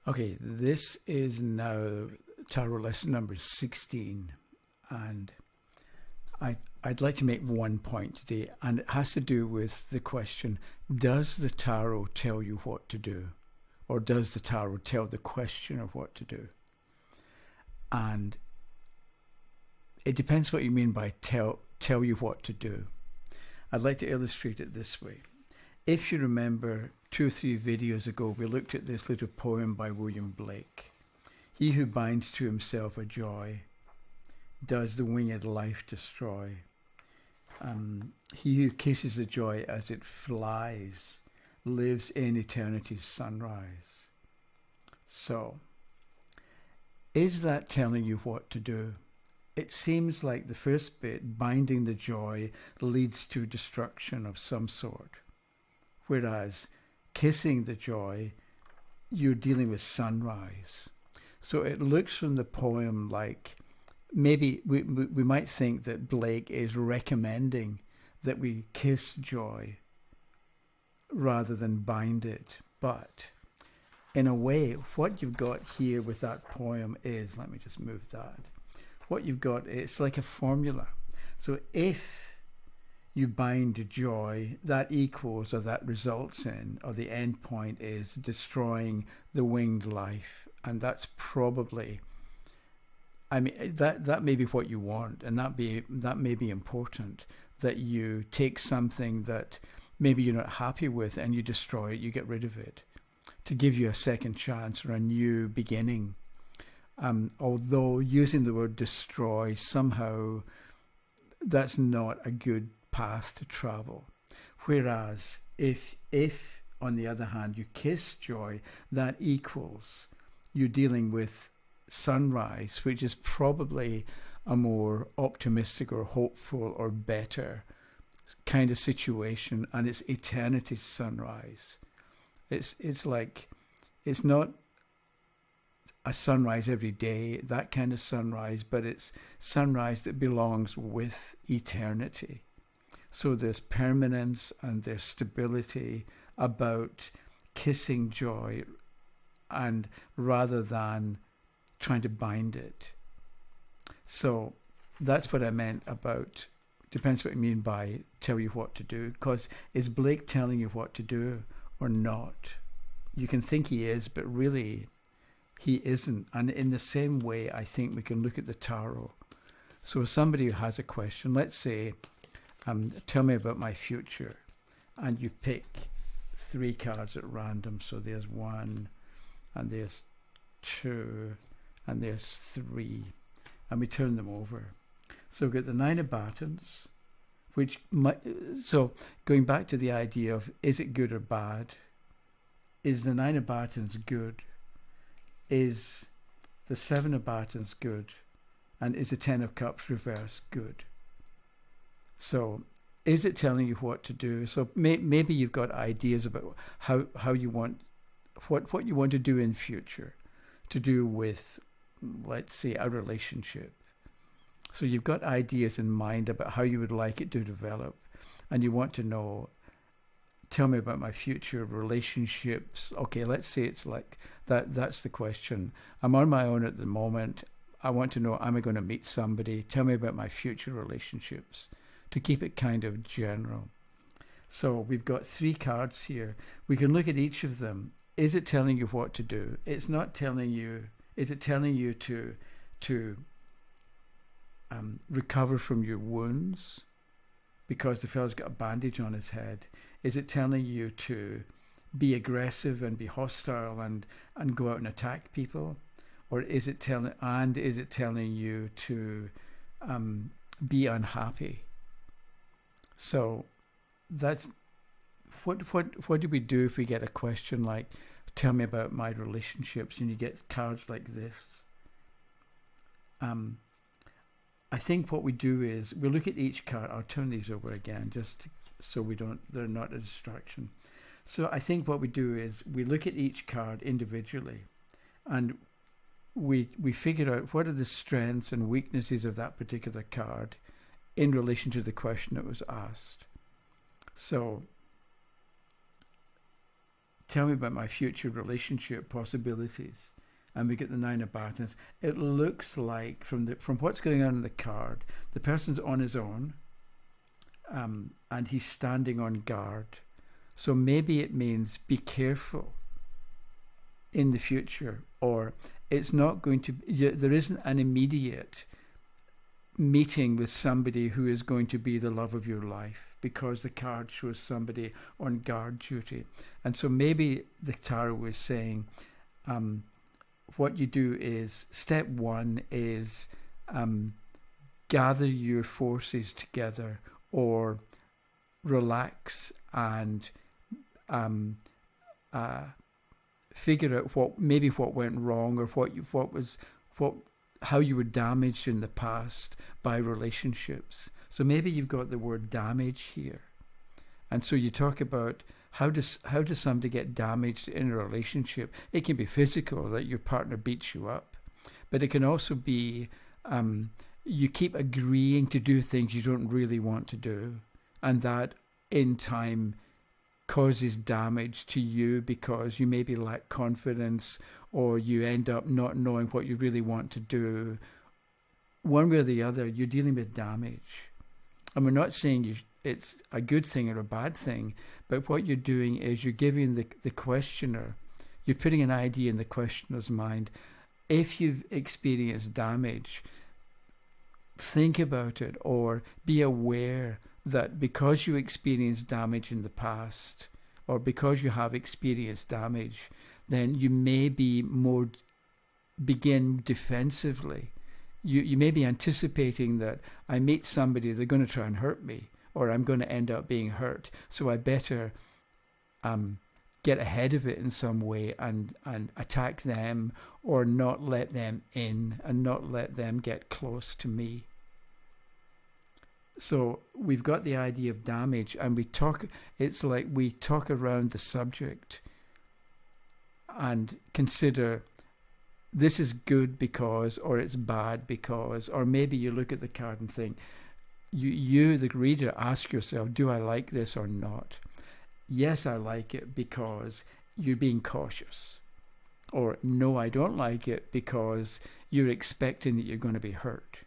Okay, this is now tarot lesson number 16, and I'd like to make one point today, and it has to do with the question, does the tarot tell you what to do? Or does the tarot tell the questioner what to do? And it depends what you mean by tell you what to do. I'd like to illustrate it this way. If you remember 2 or 3 videos ago, we looked at this little poem by William Blake. He who binds to himself a joy does the winged life destroy. He who kisses the joy as it flies lives in eternity's sunrise. So, is that telling you what to do? It seems like the first bit, binding the joy, leads to destruction of some sort. Whereas kissing the joy, you're dealing with sunrise. So it looks from the poem like maybe we might think that Blake is recommending that we kiss joy rather than bind it. But in a way, what you've got here with that poem is, let me just move that. What you've got, it's like a formula. So if you bind joy, that equals or that results in, or the end point is destroying the winged life. And that's probably, I mean, that may be what you want, and that may be important, that you take something that maybe you're not happy with and you destroy it, you get rid of it, to give you a second chance or a new beginning. Although using the word destroy, somehow that's not a good path to travel. Whereas if on the other hand you kiss joy, that equals you're dealing with sunrise, which is probably a more optimistic or hopeful or better kind of situation, and it's eternity's sunrise. It's like, it's not a sunrise every day, that kind of sunrise, but it's sunrise that belongs with eternity. So there's permanence and there's stability about kissing joy, and rather than trying to bind it. So that's what I meant about, depends what you mean by tell you what to do, because is Blake telling you what to do or not? You can think he is, but really he isn't. And in the same way, I think we can look at the tarot. So somebody who has a question, let's say, tell me about my future, and you pick 3 cards at random. So there's 1, and there's 2, and there's 3, and we turn them over. So we've got the 9 of Batons, which might, so going back to the idea of, is it good or bad? Is the 9 of Batons good? Is the 7 of Batons good? And is the 10 of Cups reversed good? So is it telling you what to do? So maybe you've got ideas about how you want, what you want to do in future, to do with, let's say, a relationship. So you've got ideas in mind about how you would like it to develop, and you want to know, tell me about my future relationships. Okay, let's say it's like that. That's the question. I'm on my own at the moment. I want to know, am I going to meet somebody? Tell me about my future relationships, to keep it kind of general. So we've got 3 cards here. We can look at each of them. Is it telling you what to do? It's not telling you. Is it telling you to recover from your wounds because the fellow's got a bandage on his head? Is it telling you to be aggressive and be hostile and go out and attack people? Or is it telling you to be unhappy? So that's what do we do if we get a question like, tell me about my relationships, and you get cards like this? I think what we do is we look at each card. I'll turn these over again just so they're not a distraction. So I think what we do is we look at each card individually, and we figure out what are the strengths and weaknesses of that particular card in relation to the question that was asked. So tell me about my future relationship possibilities. And we get the 9 of batons. It looks like from what's going on in the card, the person's on his own, and he's standing on guard. So maybe it means be careful in the future, or it's not going to be, there isn't an immediate meeting with somebody who is going to be the love of your life, because the card shows somebody on guard duty. And so maybe the tarot was saying, what you do is, step 1 is gather your forces together, or relax and figure out what went wrong, or how you were damaged in the past by relationships. So maybe you've got the word damage here, and so you talk about how does somebody get damaged in a relationship. It can be physical, that your partner beats you up, but it can also be you keep agreeing to do things you don't really want to do, and that in time causes damage to you because you maybe lack confidence, or you end up not knowing what you really want to do. One way or the other, you're dealing with damage. And we're not saying it's a good thing or a bad thing, but what you're doing is you're giving the questioner, you're putting an idea in the questioner's mind. If you've experienced damage, think about it, or be aware that because you experienced damage in the past, or because you have experienced damage, then you may be begin defensively. You may be anticipating that I meet somebody, they're going to try and hurt me, or I'm going to end up being hurt. So I better get ahead of it in some way and attack them, or not let them in and not let them get close to me. So we've got the idea of damage, and it's like we talk around the subject and consider this is good because, or it's bad because, or maybe you look at the card and think, you the reader, ask yourself, do I like this or not? Yes, I like it because you're being cautious. Or no, I don't like it because you're expecting that you're going to be hurt.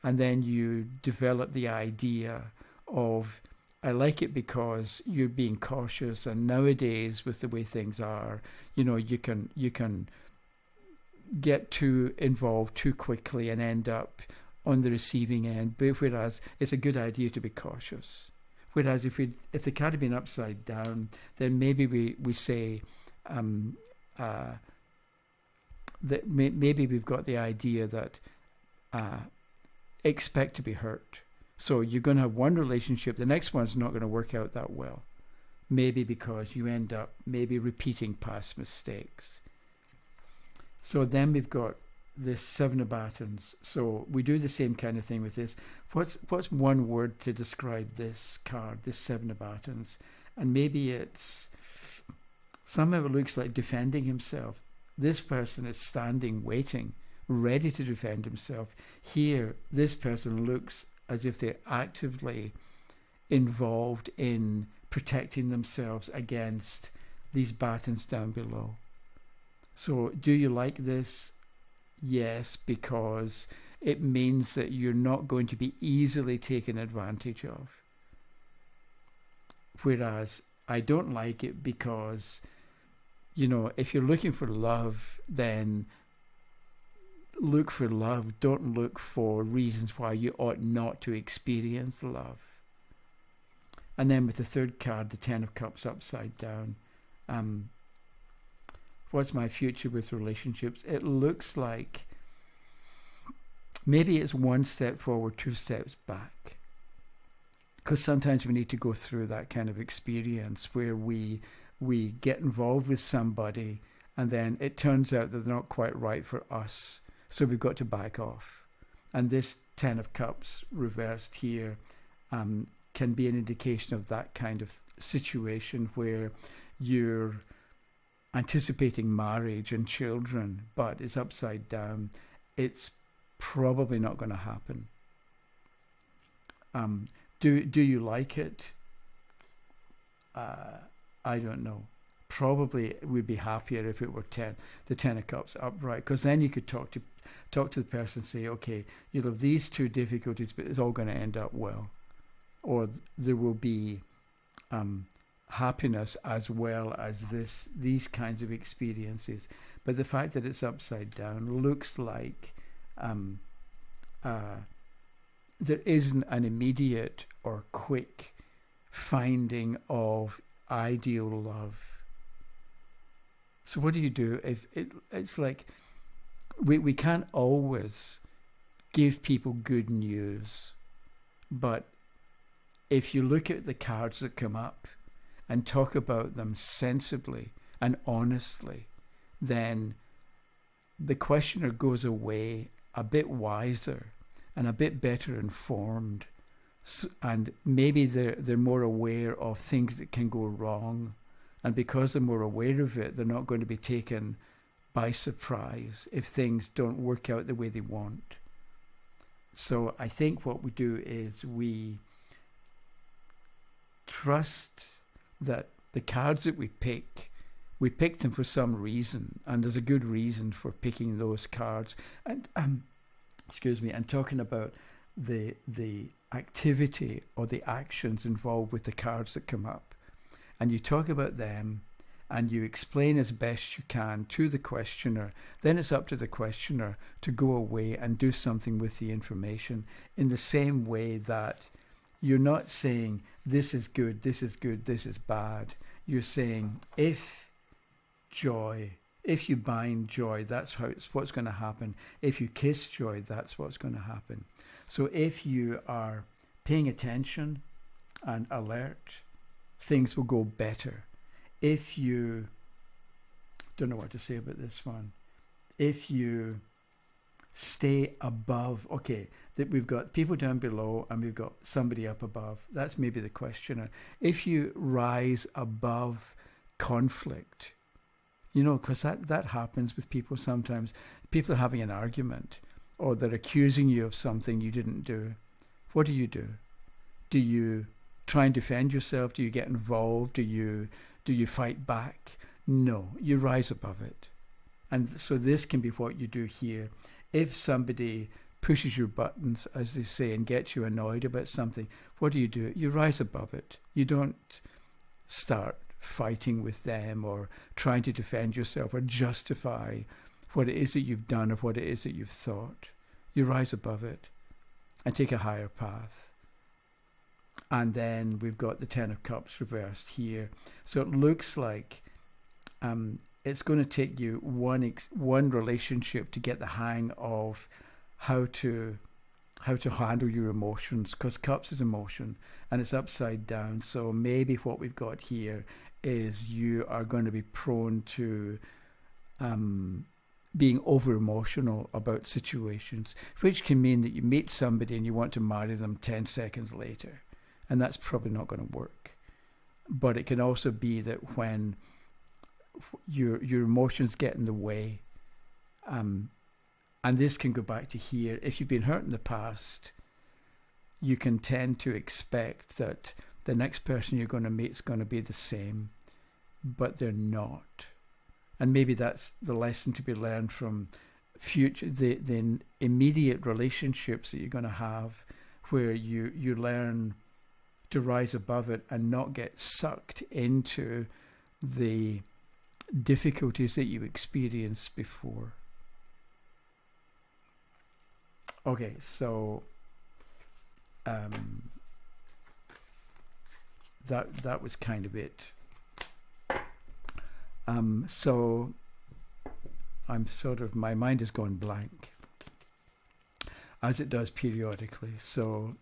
And then you develop the idea of, I like it because you're being cautious, and nowadays with the way things are, you can get too involved too quickly and end up on the receiving end. But whereas it's a good idea to be cautious. Whereas if the card had been upside down, then maybe we say that maybe we've got the idea that expect to be hurt. So you're going to have one relationship, the next one's not going to work out that well. Maybe because you end up maybe repeating past mistakes. So then we've got this 7 of batons. So we do the same kind of thing with this. What's one word to describe this card, this 7 of batons? And maybe it's, somehow it looks like defending himself. This person is standing, waiting, ready to defend himself. Here, this person looks as if they're actively involved in protecting themselves against these batons down below. So do you like this? Yes, because it means that you're not going to be easily taken advantage of. Whereas I don't like it because, if you're looking for love, then look for love. Don't look for reasons why you ought not to experience love. And then with the third card, the 10 of Cups upside down, what's my future with relationships? It looks like maybe it's one step forward, 2 steps back. Because sometimes we need to go through that kind of experience where we get involved with somebody and then it turns out that they're not quite right for us. So we've got to back off. And this 10 of Cups reversed here can be an indication of that kind of situation where you're anticipating marriage and children, but it's upside down. It's probably not going to happen. Do you like it? I don't know. probably would be happier if it were the 10 of cups upright, because then you could talk to the person and say, okay, you'll have these two difficulties, but it's all going to end up well. Or there will be happiness as well as these kinds of experiences. But the fact that it's upside down looks like there isn't an immediate or quick finding of ideal love. So what do you do if it's like we can't always give people good news, but if you look at the cards that come up and talk about them sensibly and honestly, then the questioner goes away a bit wiser and a bit better informed, and maybe they're more aware of things that can go wrong, and because they're more aware of it, they're not going to be taken by surprise if things don't work out the way they want. So I think what we do is we trust that the cards that we pick them for some reason, and there's a good reason for picking those cards. And and talking about the activity or the actions involved with the cards that come up, and you talk about them and you explain as best you can to the questioner. Then it's up to the questioner to go away and do something with the information, in the same way that you're not saying this is good, this is good, this is bad. You're saying if you bind joy, that's what's going to happen. If you kiss joy, that's what's going to happen. So if you are paying attention and alert, things will go better. If you, don't know what to say about this one, if you stay above, okay, that we've got people down below and we've got somebody up above, that's maybe the questioner. If you rise above conflict, because that happens with people sometimes. People are having an argument, or they're accusing you of something you didn't do. What do? Do you try and defend yourself? Do you get involved? Do you fight back? No, you rise above it. And so this can be what you do here. If somebody pushes your buttons, as they say, and gets you annoyed about something, what do? You rise above it. You don't start fighting with them or trying to defend yourself or justify what it is that you've done or what it is that you've thought. You rise above it and take a higher path. And then we've got the 10 of Cups reversed here. So it looks like it's going to take you one relationship to get the hang of how to handle your emotions, because Cups is emotion and it's upside down. So maybe what we've got here is you are going to be prone to being over emotional about situations, which can mean that you meet somebody and you want to marry them 10 seconds later, and that's probably not going to work. But it can also be that when your emotions get in the way, and this can go back to here, if you've been hurt in the past, you can tend to expect that the next person you're going to meet is going to be the same, but they're not. And maybe that's the lesson to be learned from the immediate relationships that you're going to have, where you learn to rise above it and not get sucked into the difficulties that you experienced before. Okay, so that was kind of it. So I'm my mind has gone blank, as it does periodically. So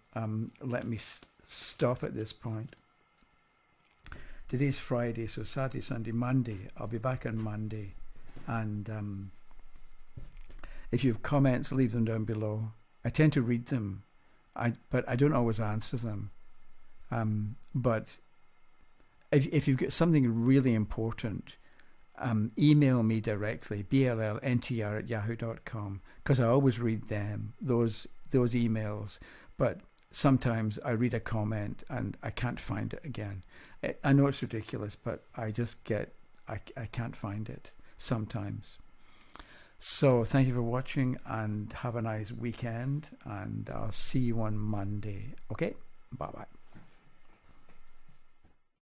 let me stop at this point. Today's Friday, so Saturday, Sunday, Monday. I'll be back on Monday, and if you have comments, leave them down below. I tend to read them, but I don't always answer them. But if you've got something really important, email me directly, bllntr@yahoo.com, because I always read those emails. But sometimes I read a comment and I can't find it again. I know it's ridiculous, but I I can't find it sometimes. So thank you for watching, and have a nice weekend, and I'll see you on Monday. Okay, bye bye.